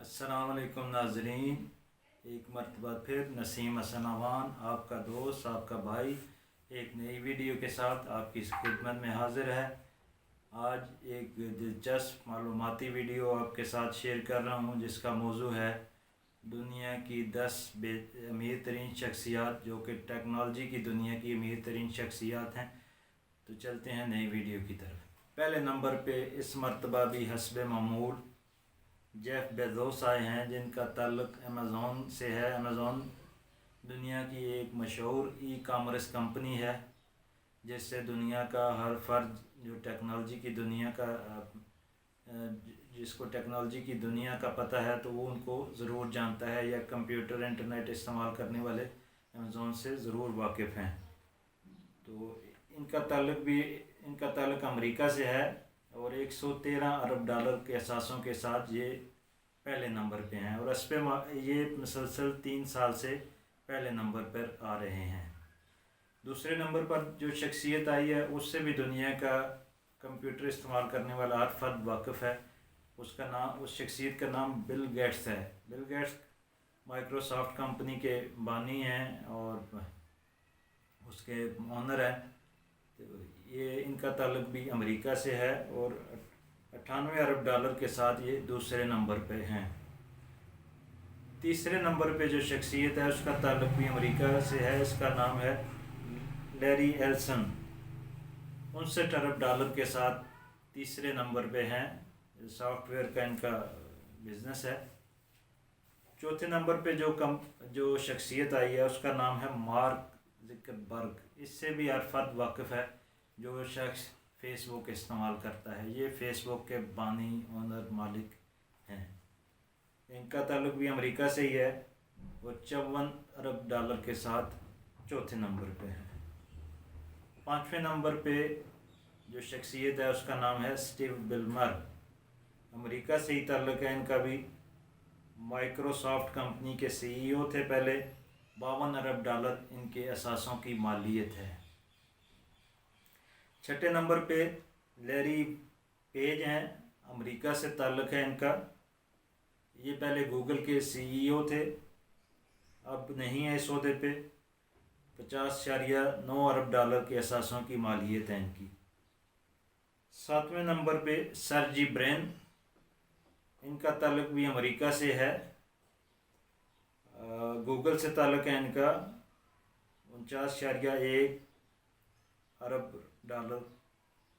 अस्सलाम वालेकुम नाज़रीन, एक मरतबा फिर नसीम हसन अवान आपका दोस्त आपका भाई एक नई वीडियो के साथ आपकी खिदमत में हाज़िर है। आज एक दिलचस्प मालूमाती वीडियो आपके साथ शेयर कर रहा हूँ जिसका मौजू है दुनिया की 10 अमीर तरीन शख्सियात जो कि टेक्नोलॉजी की दुनिया की अमीर तरीन शख्सियात हैं। तो चलते हैं नई वीडियो की तरफ। पहले नंबर पे इस मरतबा भी हस्बे मामूल जेफ बेज़ोस आए हैं जिनका ताल्लुक़ अमेज़ॉन से है। अमेज़ॉन दुनिया की एक मशहूर ई कामर्स कंपनी है जिससे दुनिया का हर फर्द जो टेक्नोलॉजी की दुनिया का जिसको टेक्नोलॉजी की दुनिया का पता है तो वो उनको ज़रूर जानता है या कंप्यूटर इंटरनेट इस्तेमाल करने वाले अमेज़ॉन से ज़रूर वाकिफ़ हैं। तो इनका ताल्लुक़ अमेरिका से है और 113 अरब डॉलर के असासों के साथ ये पहले नंबर पे हैं और इस पे ये मुसलसल 3 साल से पहले नंबर पर आ रहे हैं। दूसरे नंबर पर जो शख्सियत आई है उससे भी दुनिया का कंप्यूटर इस्तेमाल करने वाला हर फर्द वाकिफ़ है। उस शख्सियत का नाम बिल गेट्स है। बिल गेट्स माइक्रोसॉफ्ट कंपनी के बानी हैं और उसके ओनर हैं। तो ये इनका ताल्लुक़ भी अमेरिका से है और 98 अरब डॉलर के साथ ये दूसरे नंबर पे हैं। तीसरे नंबर पे जो शख्सियत है उसका ताल्लुक़ भी अमेरिका से है। इसका नाम है लैरी एल्सन। 59 अरब डॉलर के साथ तीसरे नंबर पे हैं। सॉफ्टवेयर का इनका बिज़नेस है। चौथे नंबर पे जो शख्सियत आई है उसका नाम है मार्क ज़ुकरबर्ग। इससे भी हर फर्द वाकिफ़ है जो शख्स फ़ेसबुक इस्तेमाल करता है। ये फ़ेसबुक के बानी ओनर मालिक हैं। इनका ताल्लुक़ भी अमेरिका से ही है और 54 अरब डॉलर के साथ चौथे नंबर पे है। पाँचवें नंबर पे जो शख्सियत है उसका नाम है स्टीव बिलमर। अमेरिका से ही ताल्लुक़ है इनका भी। माइक्रोसॉफ्ट कंपनी के CEO थे पहले। 52 अरब डॉलर इनके असासों की मालियत है। छठे नंबर पे लैरी पेज हैं। अमेरिका से ताल्लुक़ है इनका। ये पहले गूगल के CEO थे, अब नहीं है इस ओहदे पे। 50.9 अरब डॉलर के असासों की मालियत है इनकी। सातवें नंबर पे सर्जी ब्रेन। इनका ताल्लुक़ भी अमेरिका से है। गूगल से ताल्लुक़ है इनका। 49.1 अरब डॉलर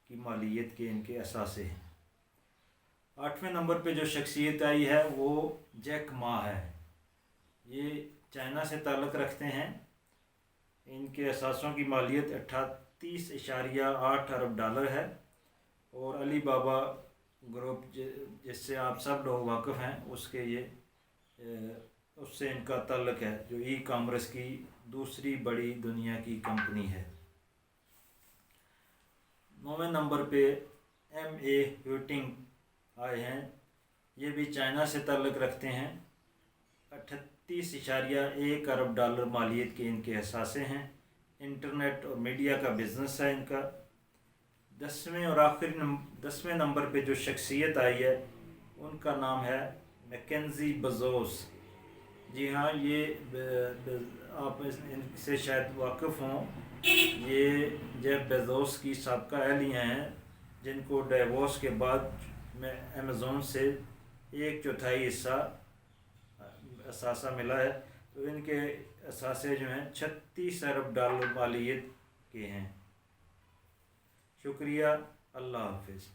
की मालियत के इनके असासे हैं। आठवें नंबर पे जो शख्सियत आई है वो जैक मा है। ये चाइना से ताल्लुक़ रखते हैं। इनके असासों की मालियत 38.8 अरब डॉलर है और अली बाबा ग्रुप जिससे आप सब लोग वाकिफ़ हैं उससे इनका ताल्लुक़ है जो ई कामर्स की दूसरी बड़ी दुनिया की कंपनी है। 9वें नंबर पे MA ह्यूटिंग आए हैं। ये भी चाइना से ताल्लुक़ रखते हैं। 38.1 अरब डॉलर मालियत के इनके असासे हैं। इंटरनेट और मीडिया का बिज़नेस है इनका। 10वें नंबर पे जो शख्सियत आई है उनका नाम है मैकेंजी बेज़ोस। जी हाँ, ये आप इनसे शायद वाकिफ़ हों। ये जेफ बेज़ोस की साबका अहलिया हैं जिनको डिवोर्स के बाद में अमेज़ॉन से 1/4 हिस्सा असासा मिला है। तो इनके असासे जो हैं 36 अरब डॉलर मालियत के हैं। शुक्रिया, अल्लाह हाफ़िज़।